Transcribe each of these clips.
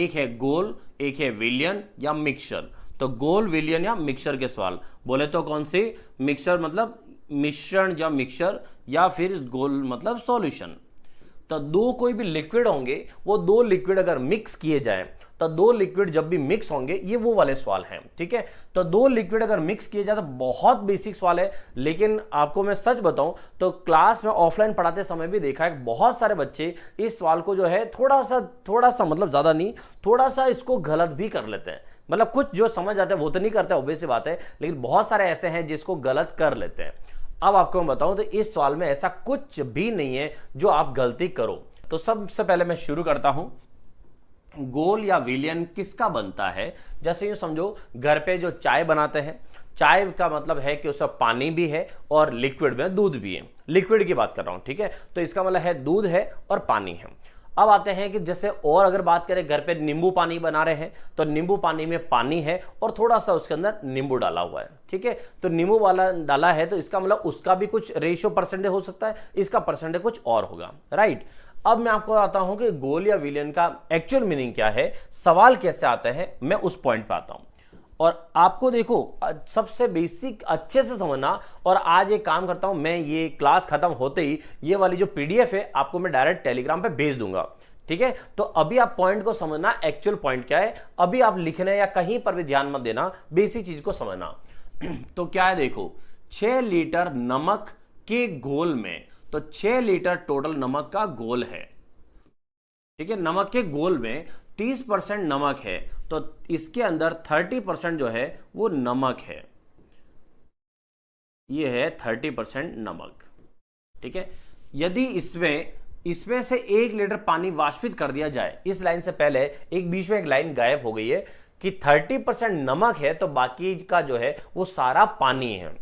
एक है गोल, एक है विलियन या मिक्सचर। तो गोल, विलियन या मिक्सचर के सवाल बोले तो कौन सी? मिक्सचर मतलब मिश्रण या मिक्सचर, या फिर गोल मतलब सॉल्यूशन। तो दो कोई भी लिक्विड होंगे, वो दो लिक्विड अगर मिक्स किए जाए, तो दो लिक्विड जब भी मिक्स होंगे, ये वो वाले सवाल हैं, ठीक है। तो दो लिक्विड अगर मिक्स किए जाए तो बहुत बेसिक सवाल है, लेकिन आपको मैं सच बताऊं तो क्लास में ऑफलाइन पढ़ाते समय भी देखा है बहुत सारे बच्चे इस सवाल को जो है थोड़ा सा मतलब ज्यादा नहीं, थोड़ा सा इसको गलत भी कर लेते हैं। मतलब कुछ जो समझ आते हैं वो तो नहीं करते, ऑब्वियस सी बात है, लेकिन बहुत सारे ऐसे हैं जिसको गलत कर लेते हैं। अब आपको मैं बताऊं तो इस सवाल में ऐसा कुछ भी नहीं है जो आप गलती करो। तो सबसे पहले मैं शुरू करता हूं, गोल या विलियन किसका बनता है? जैसे यूं समझो, घर पे जो चाय बनाते हैं, चाय का मतलब है कि उसमें पानी भी है और लिक्विड में दूध भी है। लिक्विड की बात कर रहा हूं, ठीक है। तो इसका मतलब है दूध है और पानी है। अब आते हैं कि जैसे और अगर बात करें, घर पे नींबू पानी बना रहे हैं, तो नींबू पानी में पानी है और थोड़ा सा उसके अंदर नींबू डाला हुआ है, ठीक है। तो नींबू वाला डाला है, तो इसका मतलब उसका भी कुछ रेशियो परसेंटेज हो सकता है, इसका परसेंटेज कुछ और होगा, राइट। अब मैं आपको बताता हूं कि गोल या विलियन का एक्चुअल मीनिंग क्या है, सवाल कैसे आता है, मैं उस पॉइंट पे आता हूं। और आपको देखो सबसे बेसिक अच्छे से समझना, और आज एक काम करता हूं, मैं ये क्लास खत्म होते ही ये वाली जो पीडीएफ है आपको मैं डायरेक्ट टेलीग्राम पे भेज दूंगा, ठीक है। तो अभी आप पॉइंट को समझना, एक्चुअल पॉइंट क्या है, अभी आप लिखने या कहीं पर भी ध्यान मत देना, बेसिक चीज को समझना। तो क्या है, देखो 6 लीटर नमक के घोल में, तो 6 लीटर टोटल नमक का घोल है, ठीक है। नमक के घोल में 30% नमक है, तो इसके अंदर 30% जो है वो नमक है, ये है 30% नमक, ठीक है। यदि इसमें से 1 लीटर पानी वाष्पित कर दिया जाए, इस लाइन से पहले एक बीच में एक लाइन गायब हो गई है कि 30% नमक है तो बाकी का जो है वो सारा पानी है।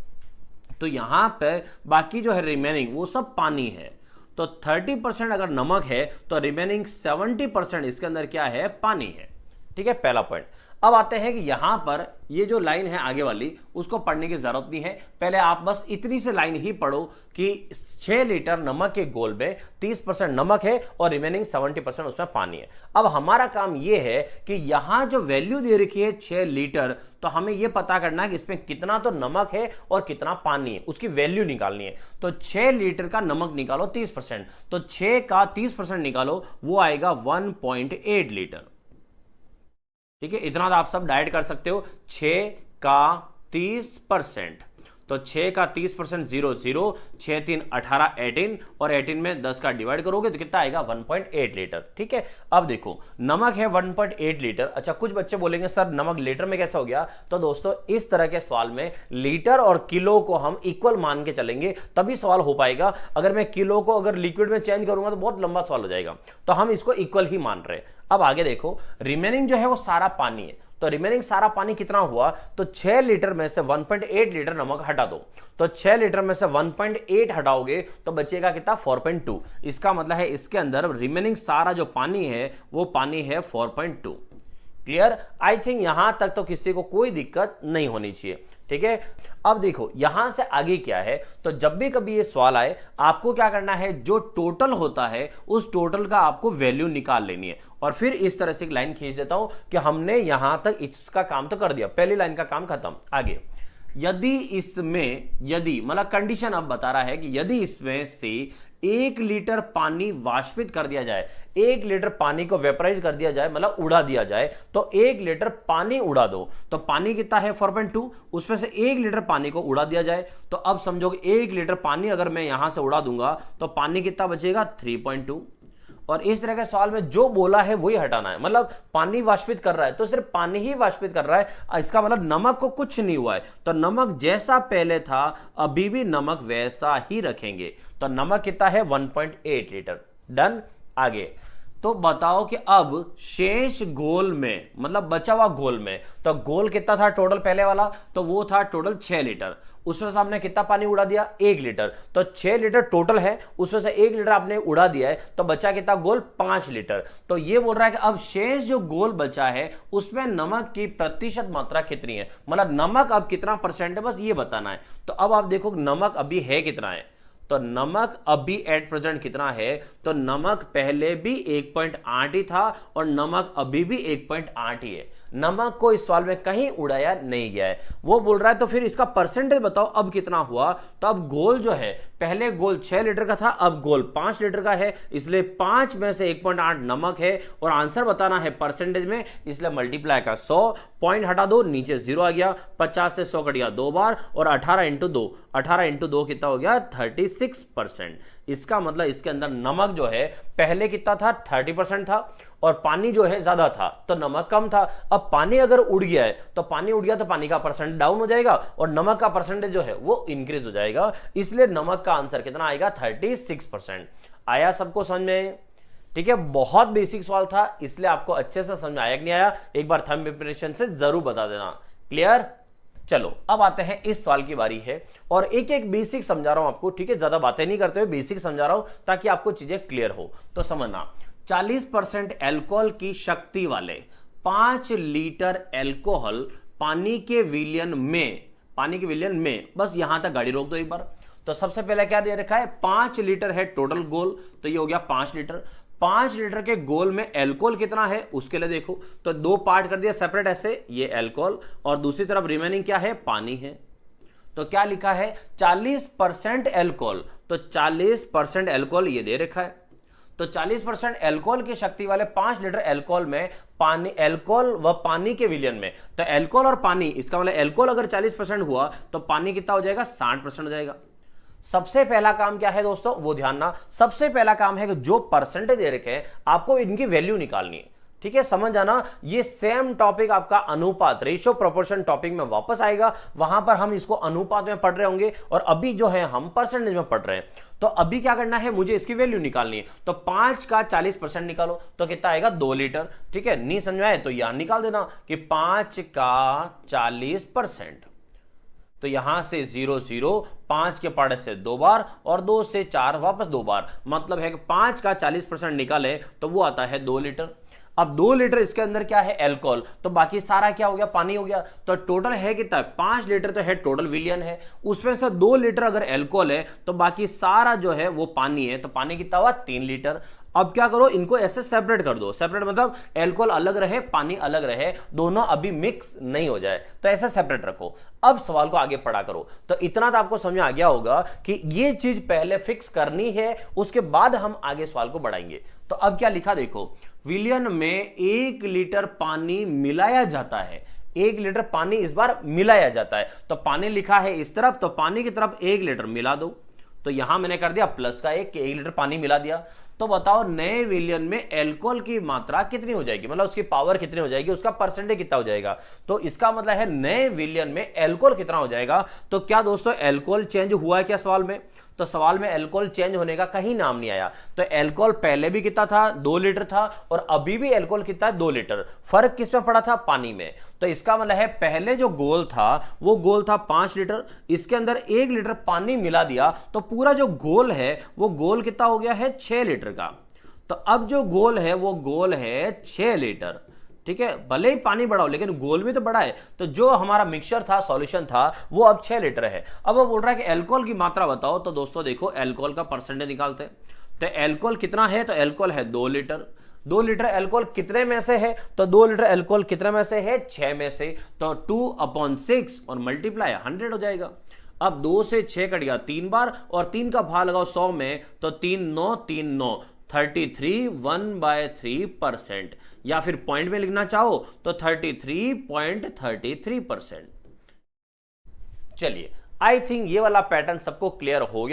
तो यहां पे बाकी जो है रिमेनिंग वो सब पानी है। तो 30% अगर नमक है तो रिमेनिंग 70% इसके अंदर क्या है, पानी है, ठीक है, पहला पॉइंट। अब आते हैं कि यहां पर ये जो लाइन है आगे वाली, उसको पढ़ने की जरूरत नहीं है, पहले आप बस इतनी से लाइन ही पढ़ो कि 6 लीटर नमक के घोल में 30% नमक है और रिमेनिंग 70% उसमें पानी है। अब हमारा काम यह है कि यहां जो वैल्यू दे रखी है 6 लीटर, तो हमें यह पता करना है कि इसमें कितना तो नमक है और कितना पानी है, उसकी वैल्यू निकालनी है। तो 6 लीटर का नमक निकालो 30%, तो 6 का 30% निकालो, वो आएगा 1.8 लीटर, ठीक है। इतना तो आप सब डायरेक्ट कर सकते हो। 6 का 30%, तो 6 का 30% 0 0, 6 3 18 18, और 18 में 10 का डिवाइड करोगे तो कितना आएगा 1.8 लीटर, ठीक है। अब देखो नमक है 1.8 लीटर। अच्छा, कुछ बच्चे बोलेंगे सर नमक लीटर में कैसे हो गया? तो दोस्तों इस तरह के सवाल में लीटर और किलो को हम इक्वल मान के चलेंगे, तभी सवाल हो पाएगा। अगर मैं किलो को अगर लिक्विड में चेंज करूंगा तो बहुत लंबा सवाल हो जाएगा, तो हम इसको इक्वल ही मान रहे हैं। अब आगे देखो, रिमेनिंग जो है वो सारा पानी है, तो रिमेनिंग सारा पानी कितना हुआ? तो 6 लीटर में से 1.8 लीटर नमक हटा दो, तो 6 लीटर में से 1.8 हटाओगे तो बचेगा कितना? 4.2। इसका मतलब है इसके अंदर रिमेनिंग सारा जो पानी है वो पानी है 4.2। क्लियर? आई थिंक यहां तक तो किसी को कोई दिक्कत नहीं होनी चाहिए, ठीक है। अब देखो यहां से आगे क्या है, तो जब भी कभी ये सवाल आए आपको क्या करना है, जो टोटल होता है उस टोटल का आपको वैल्यू निकाल लेनी है। और फिर इस तरह से एक लाइन खींच देता हूं कि हमने यहां तक इसका काम तो कर दिया, पहली लाइन का काम खत्म। आगे यदि मतलब कंडीशन अब बता रहा है कि यदि इसमें से 1 लीटर पानी वाष्पित कर दिया जाए, 1 लीटर पानी को वेपराइज कर दिया जाए, मतलब उड़ा दिया जाए, तो 1 लीटर पानी उड़ा दो, तो पानी कितना है 4.2, उसमें से 1 लीटर पानी को उड़ा दिया जाए, तो अब समझो कि 1 लीटर पानी अगर मैं यहां से उड़ा दूंगा तो पानी कितना बचेगा 3.2। और इस तरह के सवाल में जो बोला है वही हटाना है, मतलब पानी वाष्पित कर रहा है तो सिर्फ पानी ही वाष्पित कर रहा है, इसका मतलब नमक को कुछ नहीं हुआ है, तो नमक जैसा पहले था अभी भी नमक वैसा ही रखेंगे। तो नमक कितना है 1.8 लीटर। डन। आगे तो बताओ कि अब शेष घोल में, मतलब बचा हुआ घोल में, तो घोल कितना था टोटल पहले वाला, तो वो था टोटल 6 लीटर, उसमें से आपने कितना पानी उड़ा दिया 1 लीटर, तो 6 लीटर टोटल है, उसमें से 1 लीटर आपने उड़ा दिया है, तो बचा कितना घोल 5 लीटर। तो ये बोल रहा है कि अब शेष जो घोल बचा है उसमें नमक की प्रतिशत मात्रा कितनी है, मतलब नमक अब कितना परसेंट है, बस ये बताना है। तो अब आप देखो नमक अभी है कितना है, तो नमक अभी एट प्रेजेंट कितना है, तो नमक पहले भी 1.8 ही था और नमक अभी भी 1.8 ही है। नमक को इस सवाल में कहीं उड़ाया नहीं गया है। वो बोल रहा है तो फिर इसका परसेंटेज बताओ अब कितना हुआ। तो अब गोल जो है, पहले गोल 6 लीटर का था, अब गोल 5 लीटर का है, इसलिए 5 में से 1.8 नमक है और आंसर बताना है परसेंटेज में, इसलिए मल्टीप्लाई का 100, पॉइंट हटा दो, नीचे 0 आ गया, 50 से 100 कट गया 2 बार और 18 इंटू 2 कितना हो गया, 36%। इसका मतलब इसके अंदर नमक जो है पहले कितना था, 30% था और पानी जो है ज्यादा था तो नमक कम था। अब पानी अगर उड़ गया है तो पानी का परसेंट डाउन हो जाएगा और नमक का परसेंटेज जो है वो इंक्रीज हो जाएगा, इसलिए नमक का आंसर कितना आएगा, 36%। आया सबको समझ में? ठीक है, बहुत बेसिक सवाल था, इसलिए आपको अच्छे से समझ में आया कि नहीं आया, एक बार थंब इंप्रेशन से जरूर बता देना। क्लियर? चलो अब आते हैं, इस सवाल की बारी है और एक एक बेसिक समझा रहा हूं आपको। ठीक है, ज्यादा बातें नहीं करते हुए बेसिक समझा रहा हूं ताकि आपको चीजें क्लियर हो। तो समझना, 40% अल्कोहल की शक्ति वाले 5 लीटर अल्कोहल पानी के विलियन में, बस यहां तक गाड़ी रोक दो एक बार। तो सबसे पहले क्या दे रखा है, 5 लीटर है टोटल गोल, तो ये हो गया 5 लीटर। 5 लीटर के गोल में अल्कोहल कितना है उसके लिए देखो, तो 2 पार्ट कर दिया सेपरेट ऐसे, ये अल्कोहल और दूसरी तरफ रिमेनिंग क्या है, पानी है। तो क्या लिखा है, 40% अल्कोहल, तो 40% अल्कोहल ये दे रखा है। तो 40% अल्कोहल की शक्ति वाले 5 लीटर अल्कोहल में पानी, अल्कोहल व पानी के विलियन में, तो अल्कोहल और पानी, इसका मतलब अल्कोहल अगर 40% हुआ तो पानी कितना हो जाएगा, 60% हो जाएगा। सबसे पहला काम क्या है दोस्तों, वो ध्यान ना, सबसे पहला काम है कि जो परसेंटेज दे रखे हैं आपको इनकी वैल्यू निकालनी है। ठीक है, समझ जाना, ये सेम टॉपिक आपका अनुपात, रेशियो प्रोपोर्शन टॉपिक में वापस आएगा, वहां पर हम इसको अनुपात में पढ़ रहे होंगे और अभी जो है हम परसेंटेज में पढ़ रहे हैं। तो अभी क्या करना है, मुझे इसकी वैल्यू निकालनी है। तो 5 का 40% निकालो तो कितना आएगा, 2 लीटर। ठीक है, नहीं समझ में आए तो यहां निकाल देना कि 5 का 40%, तो यहां से 0 0, 5 के पार्ट से 2 बार और 2 से 4 वापस 2 बार, मतलब है कि 5 का 40% निकाले तो वो आता है 2 लीटर। अब 2 लीटर इसके अंदर क्या है, अल्कोहल, तो बाकी सारा क्या हो गया, पानी हो गया। तो टोटल है कितना, 5 लीटर तो है, टोटल विलियन है, उसमें से 2 लीटर अगर अल्कोहल है तो बाकी सारा जो है वो पानी है, तो पानी कितना हुआ, 3 लीटर। अब क्या करो, इनको ऐसे सेपरेट कर दो, सेपरेट मतलब अल्कोहल अलग रहे, पानी अलग रहे, दोनों अभी मिक्स नहीं हो जाए, तो ऐसे सेपरेट रखो। अब सवाल को आगे पढ़ा करो। तो इतना तो आपको समझ में आ गया होगा कि ये चीज पहले फिक्स करनी है, उसके बाद हम आगे सवाल को बढ़ाएंगे। तो अब क्या लिखा देखो, विलियन में 1 लीटर पानी मिलाया जाता है, 1 लीटर पानी इस बार मिलाया जाता है। तो पानी लिखा है इस तरफ, तो पानी की तरफ 1 लीटर मिला दो, तो यहां मैंने कर दिया प्लस का 1 लीटर पानी मिला दिया। तो बताओ नए विलियन में अल्कोहल की मात्रा कितनी हो जाएगी, मतलब उसकी पावर कितनी हो जाएगी, उसका परसेंटेज कितना हो जाएगा। तो इसका मतलब है नए विलियन में अल्कोहल कितना हो जाएगा। तो क्या दोस्तों अल्कोहल चेंज हुआ है क्या सवाल में, तो सवाल में अल्कोहल चेंज होने का कहीं नाम नहीं आया। तो अल्कोहल पहले भी कितना था, 2 लीटर था और अभी भी अल्कोहल कितना है, 2 लीटर। फर्क किस में पड़ा था, पानी में। तो इसका मतलब है पहले जो गोल था वो गोल था 5 लीटर, इसके अंदर 1 लीटर पानी मिला दिया तो पूरा जो गोल है वो गोल कितना हो गया है, 6 लीटर का। तो अब जो गोल है वो गोल है 6 लीटर। ठीक है, भले ही पानी बड़ा हो लेकिन गोल भी तो बड़ा है। तो जो हमारा मिक्सचर था, सॉल्यूशन था, वो अब 6 लीटर है। अब वो बोल रहा है कि अल्कोहल की मात्रा बताओ। तो दोस्तों देखो अल्कोहल का परसेंटेज निकालते हैं। तो अल्कोहल कितना है, तो अल्कोहल है 2 लीटर। 2 लीटर अल्कोहल कितने में से है, तो 2 लीटर अल्कोहल कितने में से है, 6 में से। तो 2/6 और मल्टीप्लाई 100 हो जाएगा। अब 2 से 6 कट गया 3 बार और 3 का भाग लगाओ 100 में, तो 3 9 3 9 33 1/3%, या फिर पॉइंट में लिखना चाहो तो 33.33%। चलिए, आई थिंक ये वाला पैटर्न सबको क्लियर हो गया।